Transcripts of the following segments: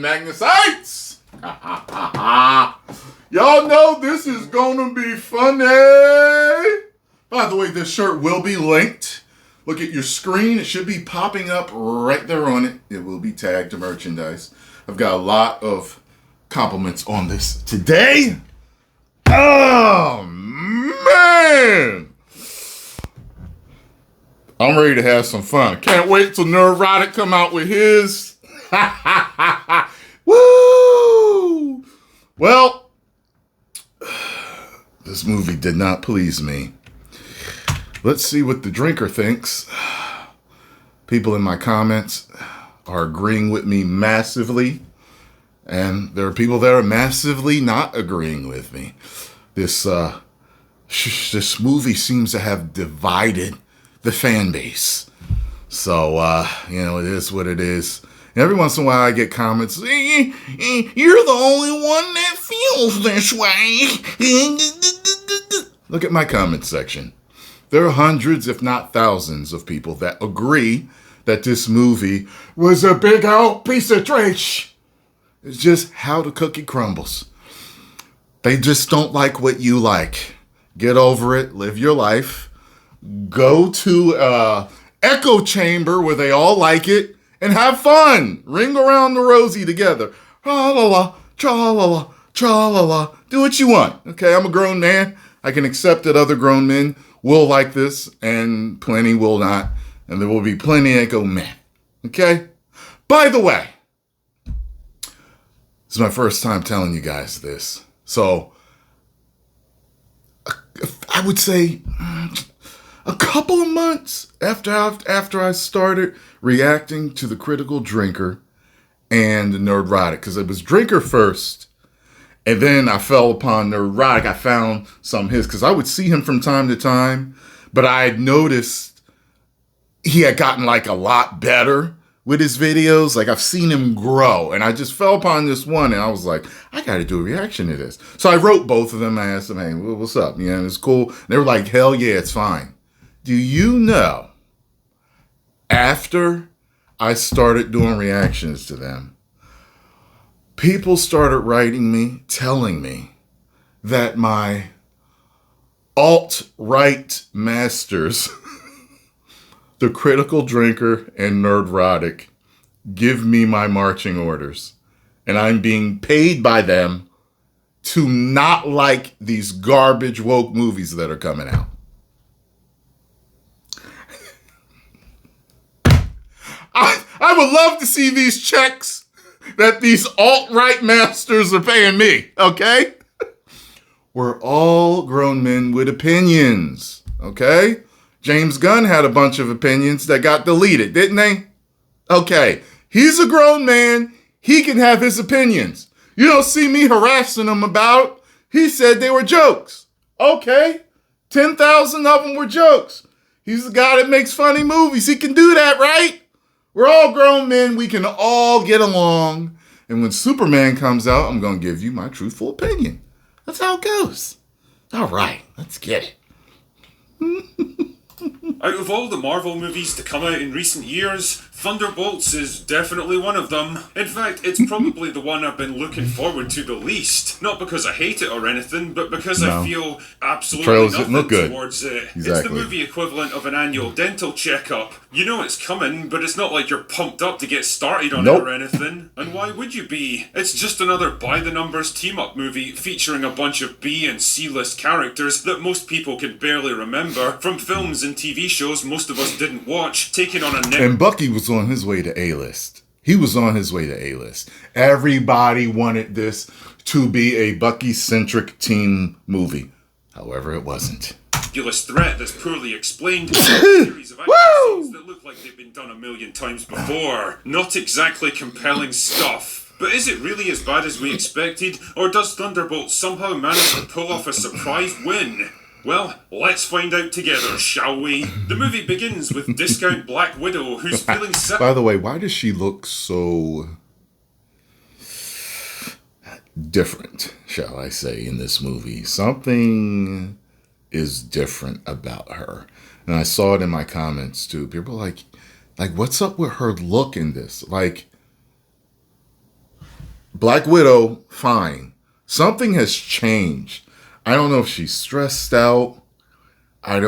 Magnusites! Y'all know this is gonna be funny. By the way, this shirt will be linked. Look at your screen. It should be popping up right there on it. It will be tagged to merchandise. I've got a lot of compliments on this today. Oh, man. I'm ready to have some fun. Can't wait till Neurotic come out with his. Woo! Well, this movie did not please me. Let's see what the drinker thinks. People in my comments are agreeing with me massively. And there are people that are massively not agreeing with me. This movie seems to have divided the fan base. So, it is what it is. And every once in a while I get comments, you're the only one that feels this way. Look at my comment section. There are hundreds, if not thousands, of people that agree that this movie was a big old piece of trash. It's just how the cookie crumbles. They just don't like what you like. Get over it. Live your life. Go to an echo chamber where they all like it and have fun. Ring around the rosy together. Tra-la-la, tra-la-la, tra-la-la. Do what you want. Okay, I'm a grown man. I can accept that other grown men will like this and plenty will not. And there will be plenty that go meh. Okay? By the way, this is my first time telling you guys this. So, I would say a couple of months after I started reacting to The Critical Drinker and Nerdrotic, because it was Drinker first, and then I fell upon Nerdrotic. I found some of his, because I would see him from time to time, but I had noticed he had gotten like a lot better with his videos. Like I've seen him grow, and I just fell upon this one and I was like, I got to do a reaction to this. So I wrote both of them. I asked them, hey, what's up? Yeah, and it's cool. And they were like, hell yeah, it's fine. Do you know, after I started doing reactions to them, people started writing me, telling me that my alt-right masters, The Critical Drinker and Nerdrotic, give me my marching orders. And I'm being paid by them to not like these garbage woke movies that are coming out. I would love to see these checks that these alt-right masters are paying me, okay? We're all grown men with opinions, okay? James Gunn had a bunch of opinions that got deleted, didn't they? Okay, he's a grown man. He can have his opinions. You don't see me harassing him about. He said they were jokes. Okay, 10,000 of them were jokes. He's the guy that makes funny movies. He can do that, right? We're all grown men. We can all get along. And when Superman comes out, I'm going to give you my truthful opinion. That's how it goes. All right, let's get it. Out of all the Marvel movies to come out in recent years, Thunderbolts is definitely one of them. In fact, it's probably the one I've been looking forward to the least. Not because I hate it or anything, but because I feel absolutely nothing towards it. Exactly. It's the movie equivalent of an annual dental checkup. You know it's coming, but it's not like you're pumped up to get started on it or anything. And why would you be? It's just another by-the-numbers team-up movie featuring a bunch of B and C-list characters that most people can barely remember from films and TV shows most of us didn't watch, taking on a And Bucky was on his way to A-list. He was on his way to A-list. Everybody wanted this to be a Bucky-centric team movie. However, it wasn't. Threat that's poorly explained with a series of action scenes that look like they've been done a million times before. Not exactly compelling stuff. But is it really as bad as we expected, or does Thunderbolts somehow manage to pull off a surprise win? Well, let's find out together, shall we? The movie begins with discount Black Widow, who's feeling sick. By the way, why does she look so different, shall I say, in this movie? Something is different about her. And I saw it in my comments, too. People are like, what's up with her look in this? Like, Black Widow, fine. Something has changed. I don't know if she's stressed out. I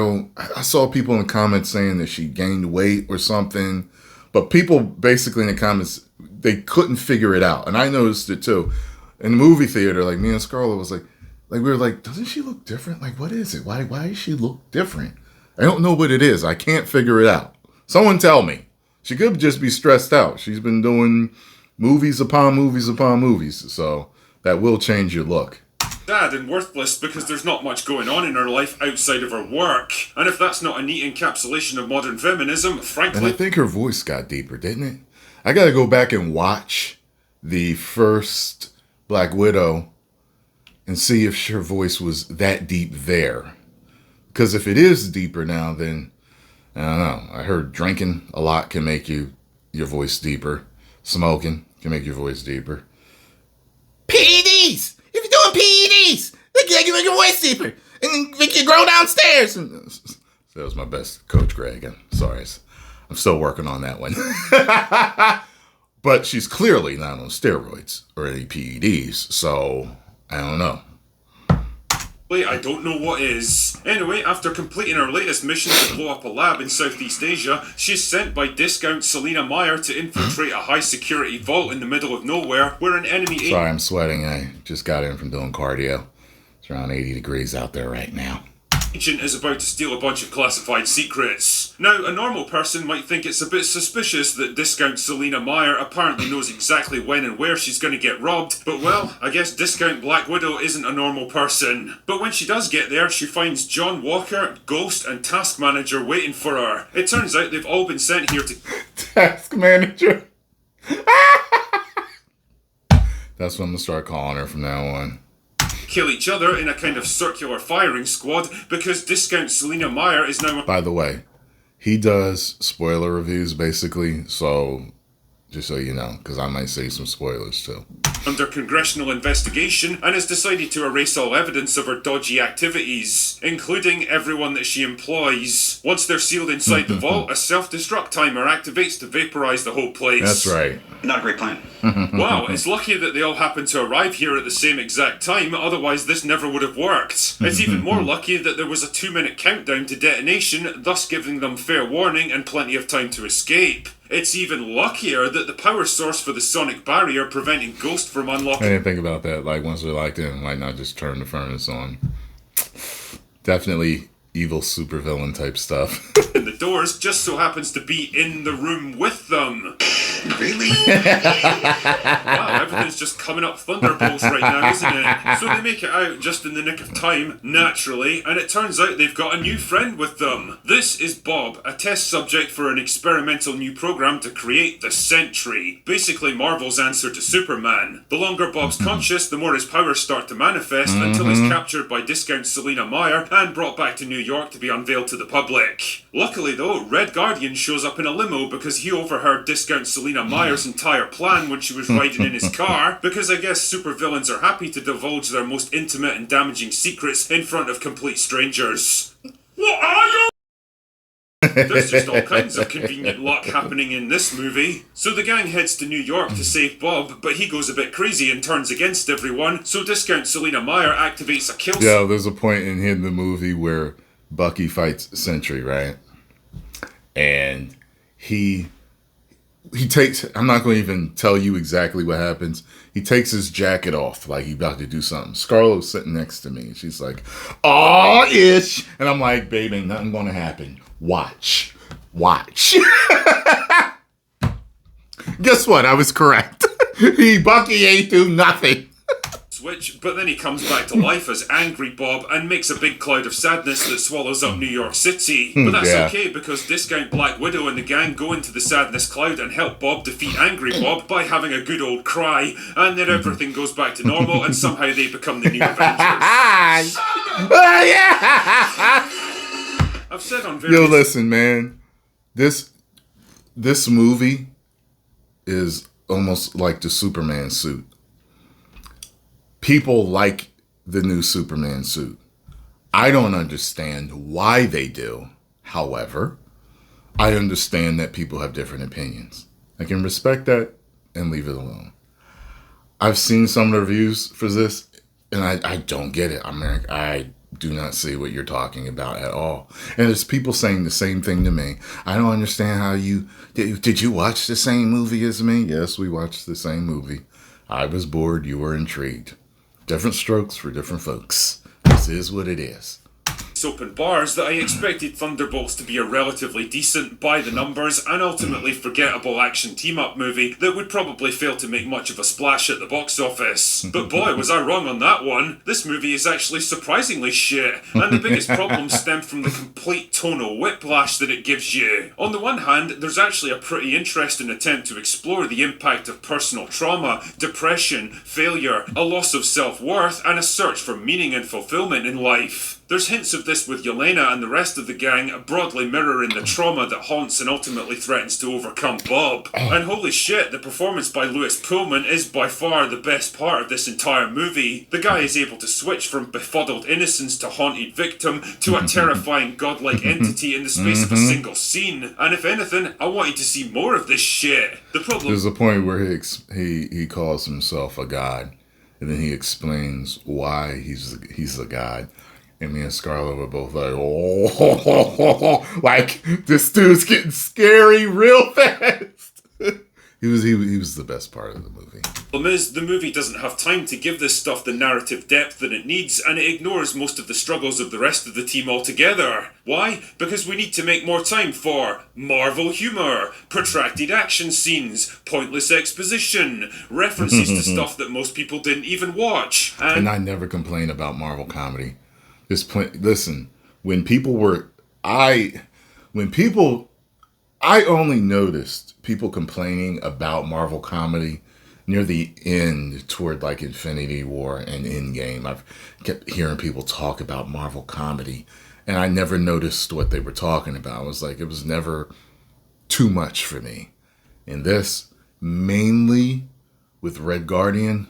saw people in the comments saying that she gained weight or something. But people basically in the comments, they couldn't figure it out. And I noticed it too. In the movie theater, like me and Scarlett was like we were like, doesn't she look different? Like, what is it? Why does she look different? I don't know what it is. I can't figure it out. Someone tell me. She could just be stressed out. She's been doing movies upon movies upon movies. So that will change your look. Sad and worthless because there's not much going on in her life outside of her work. And if that's not a neat encapsulation of modern feminism, frankly... And I think her voice got deeper, didn't it? I gotta go back and watch the first Black Widow and see if her voice was that deep there. Because if it is deeper now, then... I don't know. I heard drinking a lot can make your voice deeper. Smoking can make your voice deeper. PEDs! If you're doing PEDs, they can make your voice deeper. And make you grow downstairs. That was my best, Coach Greg. I'm sorry. I'm still working on that one. But she's clearly not on steroids or any PEDs. So, I don't know. I don't know what is. Anyway, after completing her latest mission to blow up a lab in Southeast Asia, she's sent by discount Selena Meyer to infiltrate a high-security vault in the middle of nowhere where an enemy... Sorry, I'm sweating. I just got in from doing cardio. It's around 80 degrees out there right now. Agent is about to steal a bunch of classified secrets. Now, a normal person might think it's a bit suspicious that discount Selena Meyer apparently knows exactly when and where she's going to get robbed, but well, I guess discount Black Widow isn't a normal person. But when she does get there, she finds John Walker, Ghost, and Task Manager waiting for her. It turns out they've all been sent here to... Task Manager? That's what I'm going to start calling her from now on. Kill each other in a kind of circular firing squad because discount Selena Meyer is now... By the way, he does spoiler reviews basically, so just so you know, because I might say some spoilers too. Under congressional investigation and has decided to erase all evidence of her dodgy activities, including everyone that she employs. Once they're sealed inside the vault, a self-destruct timer activates to vaporize the whole place. That's right. Not a great plan. Wow, it's lucky that they all happened to arrive here at the same exact time, otherwise this never would have worked. It's even more lucky that there was a 2-minute countdown to detonation, thus giving them fair warning and plenty of time to escape. It's even luckier that the power source for the sonic barrier preventing Ghost from unlocking... I didn't think about that. Like, once they're locked in, why not just turn the furnace on? Definitely evil supervillain type stuff. And the doors just so happens to be in the room with them. Really? Wow, everything's just coming up Thunderbolts right now, isn't it? So they make it out just in the nick of time, naturally, and it turns out they've got a new friend with them. This is Bob, a test subject for an experimental new program to create the Sentry. Basically Marvel's answer to Superman. The longer Bob's conscious, the more his powers start to manifest until he's captured by discount Selena Meyer and brought back to New York to be unveiled to the public. Luckily though, Red Guardian shows up in a limo because he overheard discount Selena Meyer's entire plan when she was riding in his car, because I guess supervillains are happy to divulge their most intimate and damaging secrets in front of complete strangers. What are you? There's just all kinds of convenient luck happening in this movie. So the gang heads to New York to save Bob, but he goes a bit crazy and turns against everyone, so discount Selena Meyer activates a kill... Yeah, there's a point in here in the movie where Bucky fights Sentry, right? And he takes... I'm not going to even tell you exactly what happens. He takes his jacket off like he's about to do something. Scarlett's sitting next to me, and she's like, "Aw-ish!" And I'm like, "Baby, nothing going to happen. Watch. Guess what? I was correct. Bucky ain't do nothing. Switch, but then he comes back to life as Angry Bob and makes a big cloud of sadness that swallows up New York City. But that's okay because discount Black Widow and the gang go into the sadness cloud and help Bob defeat Angry Bob by having a good old cry, and then everything goes back to normal and somehow they become the new Avengers. I've said on various... Yo, listen, man. This movie is almost like the Superman suit. People like the new Superman suit. I don't understand why they do. However, I understand that people have different opinions. I can respect that and leave it alone. I've seen some of the reviews for this, and I don't get it. I'm like, I do not see what you're talking about at all. And there's people saying the same thing to me. I don't understand how you did you watch the same movie as me? Yes, we watched the same movie. I was bored. You were intrigued. Different strokes for different folks. This is what it is. Soap and bars that I expected Thunderbolts to be a relatively decent, by the numbers, and ultimately forgettable action team-up movie that would probably fail to make much of a splash at the box office. But boy, was I wrong on that one. This movie is actually surprisingly shit, and the biggest problem stemmed from the complete tonal whiplash that it gives you. On the one hand, there's actually a pretty interesting attempt to explore the impact of personal trauma, depression, failure, a loss of self-worth, and a search for meaning and fulfillment in life. There's hints of this with Yelena and the rest of the gang, broadly mirroring the trauma that haunts and ultimately threatens to overcome Bob. And holy shit, the performance by Lewis Pullman is by far the best part of this entire movie. The guy is able to switch from befuddled innocence to haunted victim to a terrifying godlike entity in the space of a single scene. And if anything, I wanted to see more of this shit. The problem... There's a point where he calls himself a god, and then he explains why he's a god. And me and Scarlett were both like, oh, like this dude's getting scary real fast. He was the best part of the movie. Problem is, the movie doesn't have time to give this stuff the narrative depth that it needs, and it ignores most of the struggles of the rest of the team altogether. Why? Because we need to make more time for Marvel humor, protracted action scenes, pointless exposition, references to stuff that most people didn't even watch. And I never complain about Marvel comedy. Listen, I only noticed people complaining about Marvel comedy near the end toward like Infinity War and Endgame. I've kept hearing people talk about Marvel comedy, and I never noticed what they were talking about. It was never too much for me. And this, mainly with Red Guardian,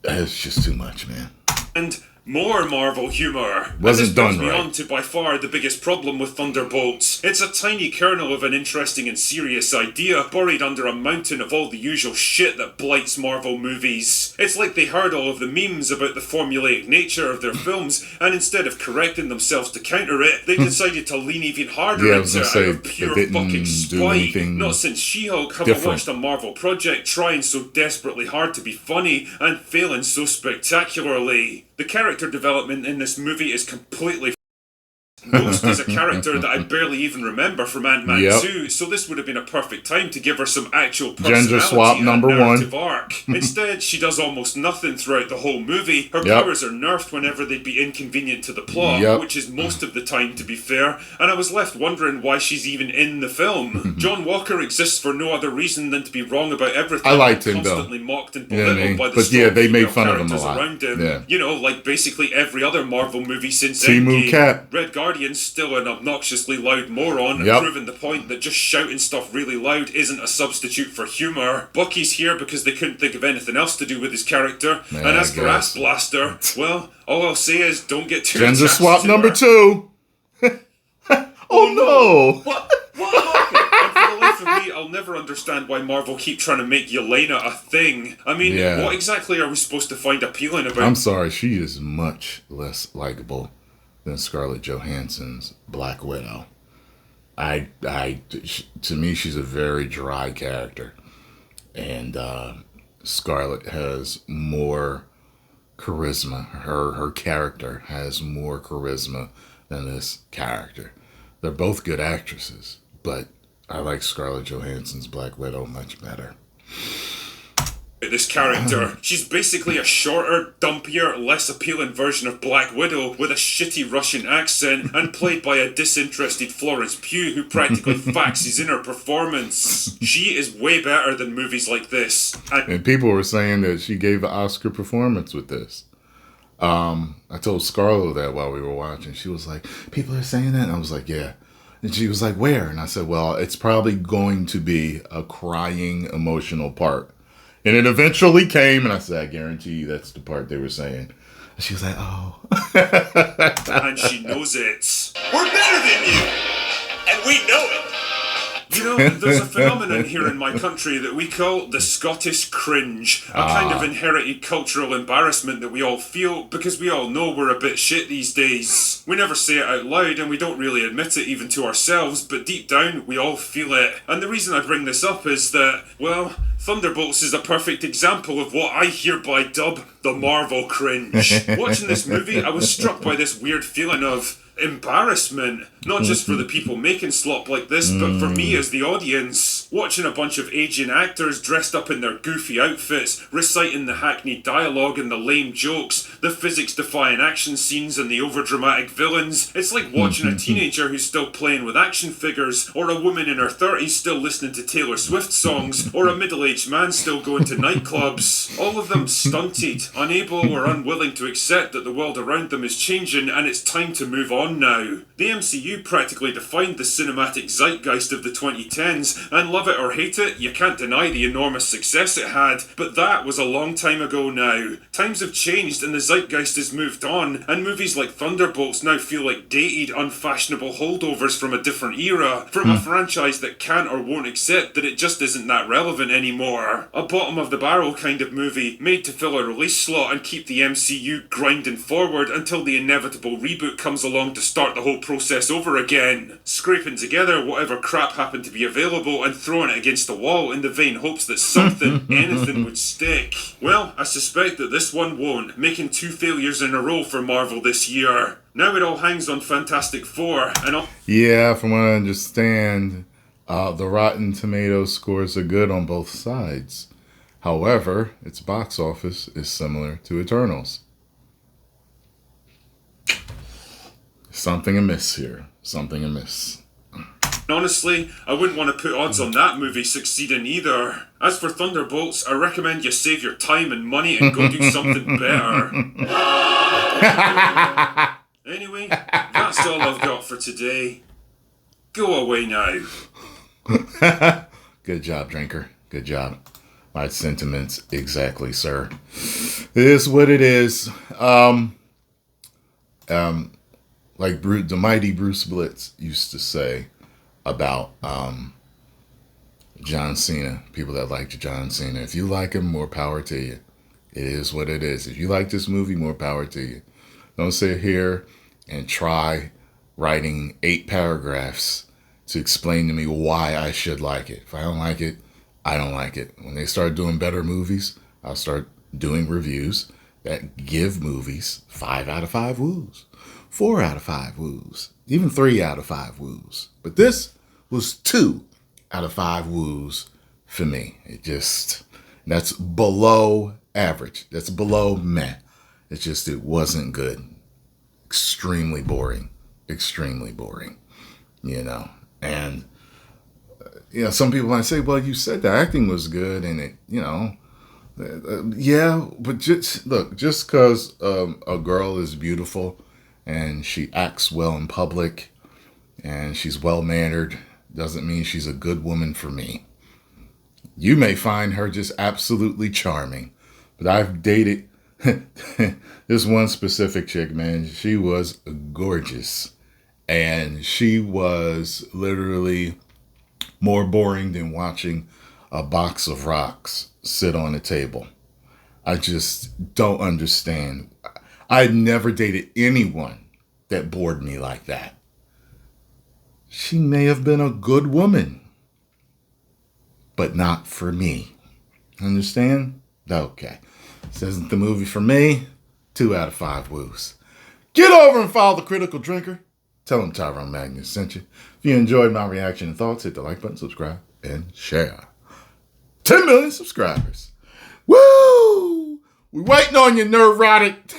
it's just too much, man. And more Marvel humor. Wasn't done right. This brings me on to by far the biggest problem with Thunderbolts. It's a tiny kernel of an interesting and serious idea buried under a mountain of all the usual shit that blights Marvel movies. It's like they heard all of the memes about the formulaic nature of their films, and instead of correcting themselves to counter it, they decided to lean even harder into it out of pure fucking spite. Not since She-Hulk have I watched a Marvel project trying so desperately hard to be funny and failing so spectacularly. The character development in this movie is completely Ghost is a character that I barely even remember from Ant-Man 2, so this would have been a perfect time to give her some actual personality Gender swap and number narrative one. arc. Instead, she does almost nothing throughout the whole movie. Her powers are nerfed whenever they'd be inconvenient to the plot, which is most of the time, to be fair, and I was left wondering why she's even in the film. John Walker exists for no other reason than to be wrong about everything. I liked him, constantly though. mocked and belittled by the but strong they made female fun of him a characters lot. around him. Yeah. You know, like basically every other Marvel movie since Timu Endgame. Cat. Red Guardian's still an obnoxiously loud moron, proving the point that just shouting stuff really loud isn't a substitute for humour. Bucky's here because they couldn't think of anything else to do with his character. Man, and as for Ass Blaster, well, all I'll say is don't get too Gender attached swap to number her. 2. Oh no! What happened? And for the life of me, I'll never understand why Marvel keep trying to make Yelena a thing. I mean, what exactly are we supposed to find appealing about? I'm sorry, she is much less likable than Scarlett Johansson's Black Widow. To me, she's a very dry character, and Scarlett has more charisma. Her character has more charisma than this character. They're both good actresses, but I like Scarlett Johansson's Black Widow much better. This character, she's basically a shorter, dumpier, less appealing version of Black Widow with a shitty Russian accent and played by a disinterested Florence Pugh who practically faxes in her performance. She is way better than movies like this. And people were saying that she gave an Oscar performance with this. I told Scarlett that while we were watching. She was like, people are saying that? And I was like, yeah. And she was like, where? And I said, well, it's probably going to be a crying, emotional part. And it eventually came, and I said, I guarantee you that's the part they were saying. And she was like, oh. And she knows it. We're better than you, and we know it. You know, there's a phenomenon here in my country that we call the Scottish cringe, a kind of inherited cultural embarrassment that we all feel because we all know we're a bit shit these days. We never say it out loud and we don't really admit it even to ourselves, but deep down we all feel it. And the reason I bring this up is that, well, Thunderbolts is a perfect example of what I hereby dub the Marvel cringe. Watching this movie, I was struck by this weird feeling of embarrassment, not just for the people making slop like this, but for me as the audience. Watching a bunch of aging actors dressed up in their goofy outfits, reciting the hackneyed dialogue and the lame jokes, the physics-defying action scenes and the overdramatic villains. It's like watching a teenager who's still playing with action figures, or a woman in her 30s still listening to Taylor Swift songs, or a middle-aged man still going to nightclubs. All of them stunted, unable or unwilling to accept that the world around them is changing and it's time to move on now. The MCU practically defined the cinematic zeitgeist of the 2010s, and love it or hate it, you can't deny the enormous success it had, but that was a long time ago now. Times have changed and the zeitgeist has moved on, and movies like Thunderbolts now feel like dated, unfashionable holdovers from a different era, from a franchise that can't or won't accept that it just isn't that relevant anymore. A bottom-of-the-barrel kind of movie, made to fill a release slot and keep the MCU grinding forward until the inevitable reboot comes along to start the whole process over again, scraping together whatever crap happened to be available and throwing it against the wall in the vain hopes that something, anything would stick. Well, I suspect that this one won't, making 2 failures in a row for Marvel this year. Now it all hangs on Fantastic Four, and Yeah, from what I understand, the Rotten Tomatoes scores are good on both sides. However, its box office is similar to Eternals. Something amiss here. Something amiss. honestly, I wouldn't want to put odds on that movie succeeding either. As for Thunderbolts, I recommend you save your time and money and go do something better. Anyway, that's all I've got for today. Go away now. Good job, drinker. Good job. My sentiments exactly, sir. It is what it is. Like the mighty Bruce Blitz used to say about John Cena, people that liked John Cena. If you like him, more power to you. It is what it is. If you like this movie, more power to you. Don't sit here and try writing 8 paragraphs to explain to me why I should like it. If I don't like it, I don't like it. When they start doing better movies, I'll start doing reviews that give movies 5 out of 5 woos, 4 out of 5 woos, even 3 out of 5 woos. But this was 2 out of 5 woos for me. That's below average. That's below meh. It's just, it wasn't good. Extremely boring. Extremely boring. And some people might say, well, you said the acting was good and it, yeah, but just because a girl is beautiful and she acts well in public and she's well-mannered doesn't mean she's a good woman for me. You may find her just absolutely charming, but I've dated this one specific chick, man. She was gorgeous, and she was literally more boring than watching a box of rocks sit on a table. I just don't understand. I never dated anyone that bored me like that. She may have been a good woman, but not for me. Understand? Okay. This isn't the movie for me. 2 out of 5 woos. Get over and follow the Critical Drinker. Tell him Tyrone Magnus sent you. If you enjoyed my reaction and thoughts, hit the like button, subscribe, and share. 10 million subscribers. Woo! We're waiting on you, neurotic.